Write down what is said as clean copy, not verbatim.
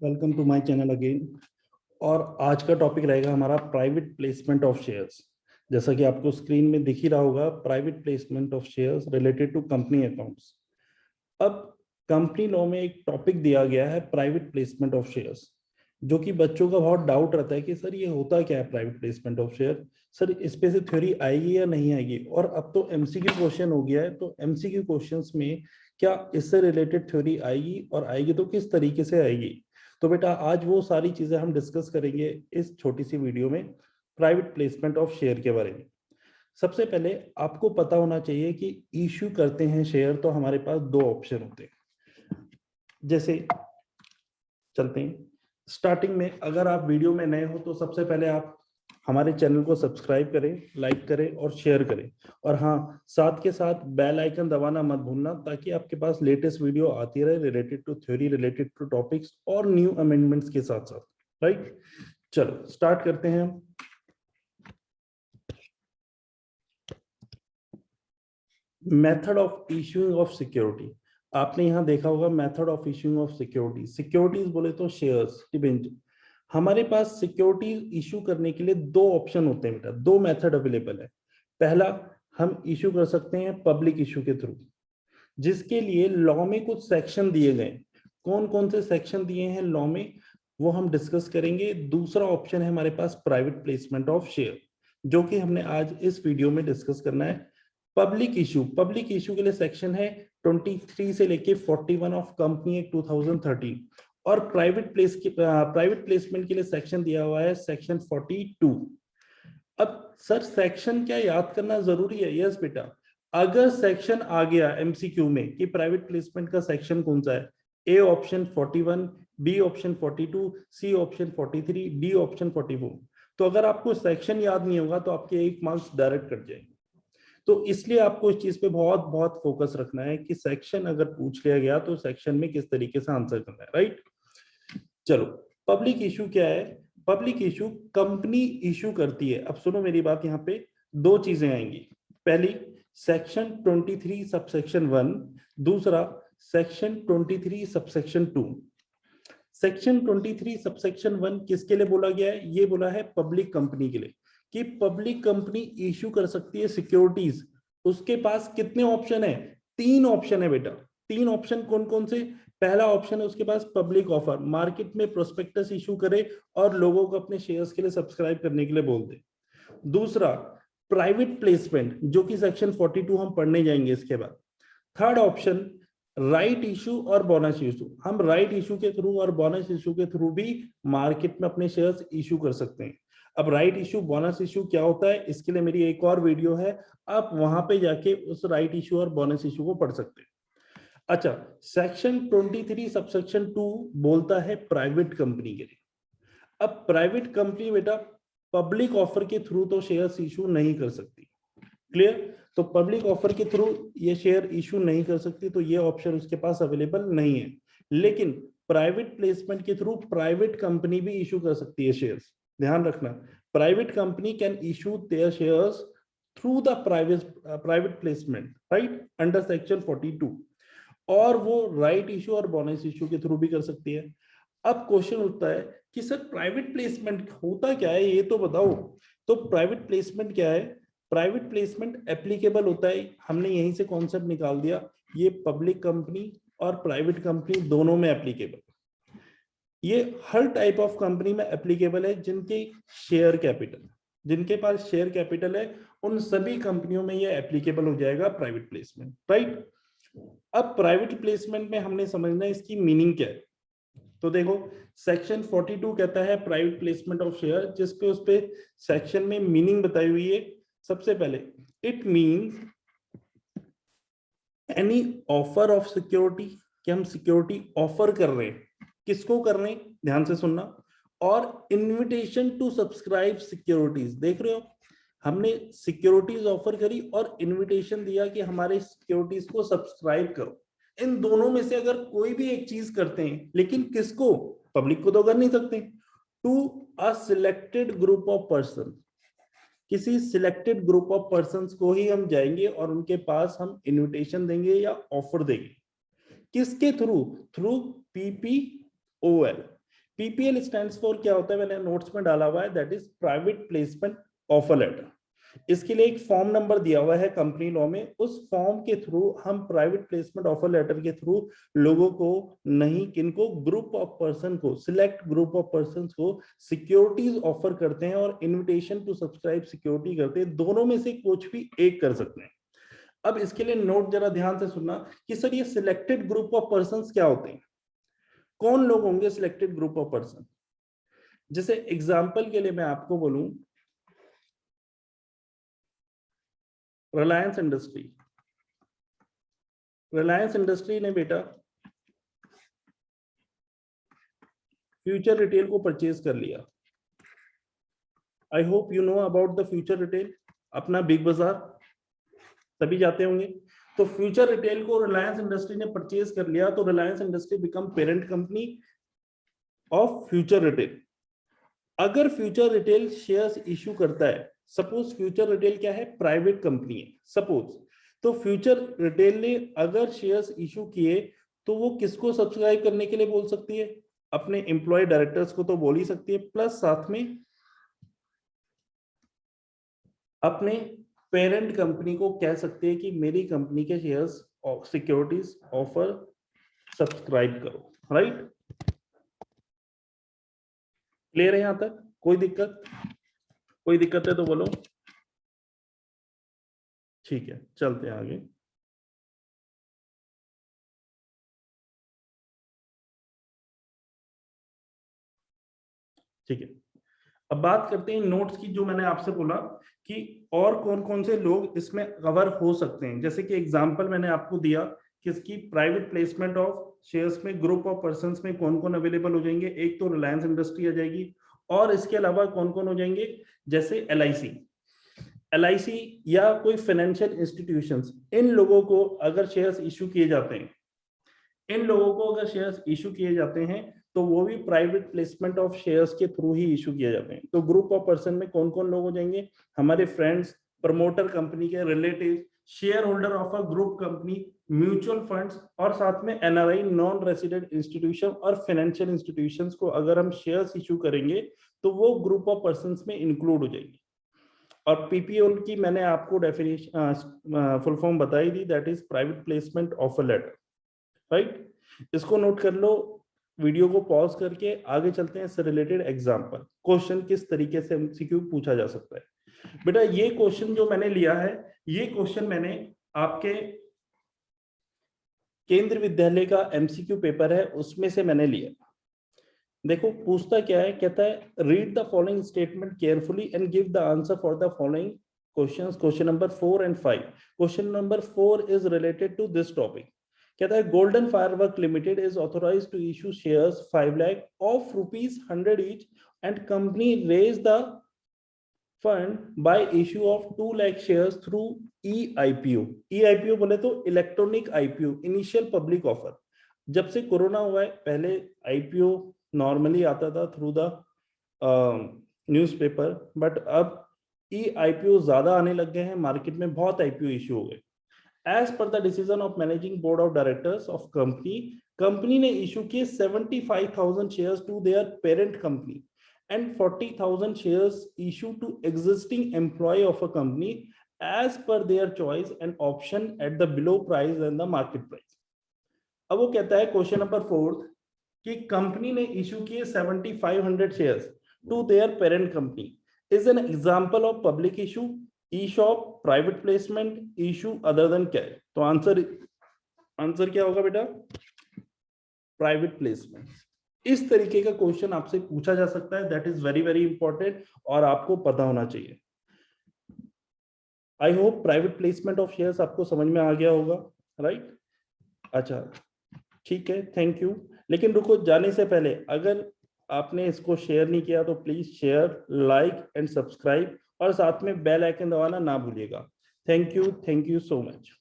Welcome to my channel again. और आज का टॉपिक रहेगा हमारा प्राइवेट प्लेसमेंट ऑफ शेयर्स। जैसा कि आपको स्क्रीन में दिख ही रहा होगा, private placement of shares related to company accounts. अब कंपनी लॉ में एक टॉपिक दिया गया है प्राइवेट प्लेसमेंट ऑफ शेयर्स, जो कि बच्चों का बहुत डाउट रहता है कि सर ये होता क्या है private placement of share, sir इस पे से थ्योरी आएगी या नहीं आएगी। और अब तो एमसीक्यू क्वेश्चन हो गया है, तो एमसीक्यू क्वेश्चंस में क्या इससे रिलेटेड थ्योरी आएगी, और आएगी तो किस तरीके से आएगी। तो बेटा आज वो सारी चीजें हम डिस्कस करेंगे इस छोटी सी वीडियो में प्राइवेट प्लेसमेंट ऑफ शेयर के बारे में। सबसे पहले आपको पता होना चाहिए कि इश्यू करते हैं शेयर तो हमारे पास दो ऑप्शन होते हैं। जैसे चलते हैं स्टार्टिंग में, अगर आप वीडियो में नए हो तो सबसे पहले आप हमारे चैनल को सब्सक्राइब करें, लाइक करें और शेयर करें। और हाँ, साथ के साथ बेल आइकन दबाना मत भूलना, ताकि आपके पास लेटेस्ट वीडियो आती रहे related to theory, related to topics और न्यू अमेंडमेंट्स के साथ साथ। राइट, चलो स्टार्ट करते हैं। Method of issuing of security. आपने यहां देखा होगा method of issuing of security. Securities बोले तो शेयर्स, डिबेंचर। हमारे पास सिक्योरिटी इशू करने के लिए दो ऑप्शन होते हैं बेटा, दो मेथड अवेलेबल है। पहला, हम इशू कर सकते हैं पब्लिक इशू के थ्रू, जिसके लिए लॉ में कुछ सेक्शन दिए गए। कौन कौन से सेक्शन दिए हैं लॉ में, वो हम डिस्कस करेंगे। दूसरा ऑप्शन है हमारे पास प्राइवेट प्लेसमेंट ऑफ शेयर, जो कि हमने आज इस वीडियो में डिस्कस करना है। पब्लिक इशू, पब्लिक इशू के लिए सेक्शन है 23 से लेके 41 ऑफ कंपनी एक्ट 2013। और प्राइवेट प्लेसमेंट के लिए सेक्शन दिया हुआ है सेक्शन 42। अब सर सेक्शन क्या याद करना जरूरी है? यस बेटा, अगर सेक्शन आ गया एमसीक्यू में कि प्राइवेट प्लेसमेंट का सेक्शन कौन सा है, A option 41, B option 42, C option 43, D option 44, तो अगर आपको सेक्शन याद नहीं होगा तो आपके 1 मार्क्स डायरेक्ट कट जाएंगे। तो इसलिए आपको इस चीज पे बहुत बहुत फोकस रखना है कि सेक्शन अगर पूछ लिया गया तो सेक्शन में किस तरीके से आंसर करना है। राइट, चलो पब्लिक इशू क्या है? पब्लिक इशू कंपनी इशू करती है। अब सुनो मेरी बात, यहाँ पे दो चीजें आएंगी। पहली सेक्शन 23 सबसेक्शन 1, दूसरा सेक्शन 23 सबसेक्शन 2। सेक्शन 23 सबसेक्शन 1 किसके लिए बोला गया है? ये बोला है पब्लिक कंपनी के लिए, कि पब्लिक कंपनी इशू कर सकती है सिक्योरिटीज। उसके पास कितने ऑप्शन है? 3 ऑप्शन है बेटा। 3 ऑप्शन कौन कौन से? पहला ऑप्शन है उसके पास पब्लिक ऑफर, मार्केट में प्रोस्पेक्टस इशू करे और लोगों को अपने शेयर्स के लिए सब्सक्राइब करने के लिए बोल दे। दूसरा प्राइवेट प्लेसमेंट, जो कि सेक्शन 42 हम पढ़ने जाएंगे इसके बाद। थर्ड ऑप्शन राइट इशू और बोनस इशू। हम राइट इशू के थ्रू और बोनस इशू के थ्रू भी मार्केट में अपने शेयर्स इशू कर सकते हैं। अब राइट इशू बोनस इशू क्या होता है, इसके लिए मेरी एक और वीडियो है, आप वहां पे जाके उस राइट इशू और बोनस इशू को पढ़ सकते हैं। अच्छा, सेक्शन 23 सबसेक्शन 2 बोलता है प्राइवेट कंपनी के लिए। अब प्राइवेट कंपनी बेटा पब्लिक ऑफर के थ्रू तो शेयर्स इशू नहीं कर सकती। क्लियर? तो पब्लिक ऑफर के थ्रू ये शेयर इशू नहीं कर सकती, तो ये ऑप्शन उसके पास अवेलेबल नहीं है। लेकिन प्राइवेट प्लेसमेंट के थ्रू प्राइवेट कंपनी भी इशू कर सकती है शेयर्स। ध्यान रखना, private company can issue there shares through the private placement, right, under section 42। और वो राइट इशू और बोनस इशू के थ्रू भी कर सकती है। अब क्वेश्चन उठता है कि सर प्राइवेट प्लेसमेंट होता क्या है, ये तो बताओ। तो प्राइवेट प्लेसमेंट क्या है? प्राइवेट प्लेसमेंट एप्लीकेबल होता है, हमने यहीं से कॉन्सेप्ट निकाल दिया, ये पब्लिक कंपनी और प्राइवेट कंपनी दोनों में एप्लीकेबल। ये हर टाइप ऑफ कंपनी में एप्लीकेबल है जिनके शेयर कैपिटल, जिनके पास शेयर कैपिटल है, उन सभी कंपनियों में ये एप्लीकेबल हो जाएगा प्राइवेट प्लेसमेंट। राइट, अब प्राइवेट प्लेसमेंट में हमने समझना है इसकी मीनिंग क्या है। तो देखो सेक्शन 42 कहता है प्राइवेट प्लेसमेंट ऑफ शेयर, जिसपे उस पे सेक्शन में मीनिंग बताई हुई है। सबसे पहले it means any offer of security, कि हम सिक्योरिटी ऑफर कर रहे हैं, किसको कर रहे हैं, ध्यान से सुनना। और इनविटेशन टू सब्सक्राइब सिक्योरिटीज, देख रहे हो, हमने सिक्योरिटीज ऑफर करी और इनविटेशन दिया कि हमारे सिक्योरिटीज को सब्सक्राइब करो। इन दोनों में से अगर कोई भी एक चीज करते हैं, लेकिन किसको? पब्लिक को तो कर नहीं सकते। To a selected group of person, किसी सिलेक्टेड ग्रुप ऑफ पर्संस को ही हम जाएंगे और उनके पास हम इनविटेशन देंगे या ऑफर देंगे। किसके थ्रू? Through PPOL. PPL stands for क्या होता है, मैंने नोट्स में डाला हुआ है, that is private placement offer letter. इसके लिए एक फॉर्म नंबर दिया हुआ है कंपनी लॉ में, उस फॉर्म के थ्रू हम प्राइवेट प्लेसमेंट ऑफर लेटर के थ्रू लोगों को, नहीं किनको, ग्रुप ऑफ पर्सन को, सिलेक्ट ग्रुप ऑफ पर्सन को सिक्योरिटीज ऑफर करते हैं और इनविटेशन टू सब्सक्राइब सिक्योरिटी करते हैं। दोनों में से कुछ भी एक कर सकते हैं। अब इसके लिए नोट जरा ध्यान से सुनना कि सर ये सिलेक्टेड ग्रुप ऑफ पर्सन क्या होते हैं, कौन लोग होंगे सिलेक्टेड ग्रुप ऑफ पर्सन। जैसे एग्जाम्पल के लिए मैं आपको बोलूं, रिलायंस इंडस्ट्री, रिलायंस इंडस्ट्री ने बेटा फ्यूचर रिटेल को परचेज कर लिया। I hope you know about the future retail, अपना बिग बाजार सभी जाते होंगे। तो फ्यूचर रिटेल को रिलायंस इंडस्ट्री ने परचेज कर लिया, तो Reliance industry become parent company of future retail. अगर फ्यूचर रिटेल शेयर्स इश्यू करता है, सपोज फ्यूचर रिटेल क्या है, प्राइवेट कंपनी है सपोज, तो फ्यूचर रिटेल ने अगर शेयर्स इश्यू किए तो वो किसको सब्सक्राइब करने के लिए बोल सकती है, अपने एम्प्लॉय डायरेक्टर्स को तो बोल ही सकती है, प्लस साथ में अपने पेरेंट कंपनी को कह सकते हैं कि मेरी कंपनी के शेयर्स सिक्योरिटीज ऑफर सब्सक्राइब करो, राइट। क्लियर है यहां तक, कोई दिक्कत, कोई दिक्कत है तो बोलो। ठीक है, चलते हैं आगे। ठीक है, अब बात करते हैं नोट्स की, जो मैंने आपसे बोला कि और कौन कौन से लोग इसमें कवर हो सकते हैं। जैसे कि एग्जांपल मैंने आपको दिया किसकी, प्राइवेट प्लेसमेंट ऑफ शेयर्स में ग्रुप ऑफ पर्संस में कौन कौन अवेलेबल हो जाएंगे, एक तो रिलायंस इंडस्ट्री आ जाएगी, और इसके अलावा कौन कौन हो जाएंगे, जैसे एलआईसी या कोई फाइनेंशियल इंस्टीट्यूशंस। इन लोगों को अगर शेयर्स इश्यू किए जाते हैं, इन लोगों को अगर शेयर्स इशू किए जाते हैं तो वो भी प्राइवेट प्लेसमेंट ऑफ शेयर्स के थ्रू ही इशू किए जाते हैं। तो ग्रुप ऑफ पर्सन में कौन कौन लोग हो जाएंगे, हमारे फ्रेंड्स, प्रमोटर कंपनी के relative, share holder of a group company, mutual funds, और साथ में एनआरआई, नॉन रेसिडेंट इंस्टीट्यूशन और फाइनेंशियल इंस्टीट्यूशंस को अगर हम शेयर्स इशू करेंगे तो वो ग्रुप ऑफ पर्सन में इंक्लूड हो जाएगी। और पीपीओ की मैंने आपको डेफिनेशन फुल फॉर्म बताई दी, that is private placement offer letter, right. इसको नोट कर लो, वीडियो को पॉज करके आगे चलते हैं। इससे रिलेटेड एग्जांपल क्वेश्चन किस तरीके से एमसीक्यू पूछा जा सकता है। बेटा ये क्वेश्चन जो मैंने लिया है, ये क्वेश्चन मैंने आपके केंद्रीय विद्यालय का एमसीक्यू पेपर है उसमें से मैंने लिया। देखो पूछता क्या है, कहता है read the following statement carefully and give the answer for the following questions, question number 4 and 5। Question number 4 is related to this topic. कहता है golden firework limited is authorised to issue shares 5 lakh of ₹100 each and company raise the fund by issue of 2 lakh shares through EIPO। EIPO बोले तो electronic IPO, initial public offer. जब से corona हुआ है, पहले IPO normally आता था थ्रू द न्यूज़पेपर, बट अब EIPO ज्यादा आने लग गए हैं मार्केट में, बहुत IPO इशू हो गए। As per the decision of managing board of directors of company ने इशू किए 75,000 shares to their parent company and 40,000 shares issued to existing employee of a company as per their choice and option at the below price and the market price। अब वो कहता है question number 4 कि company ने issue किए 7500 shares to their parent company is an example of public issue, ESOP, private placement, issue other than cash. तो answer क्या होगा बेटा, प्राइवेट प्लेसमेंट। इस तरीके का क्वेश्चन आपसे पूछा जा सकता है, that is very very important और आपको पता होना चाहिए। I hope private placement of shares आपको समझ में आ गया होगा, राइट। अच्छा ठीक है, थैंक यू। लेकिन रुको, जाने से पहले अगर आपने इसको शेयर नहीं किया तो please share, like and subscribe, और साथ में बेल आइकन दबाना ना भूलिएगा। Thank you so much.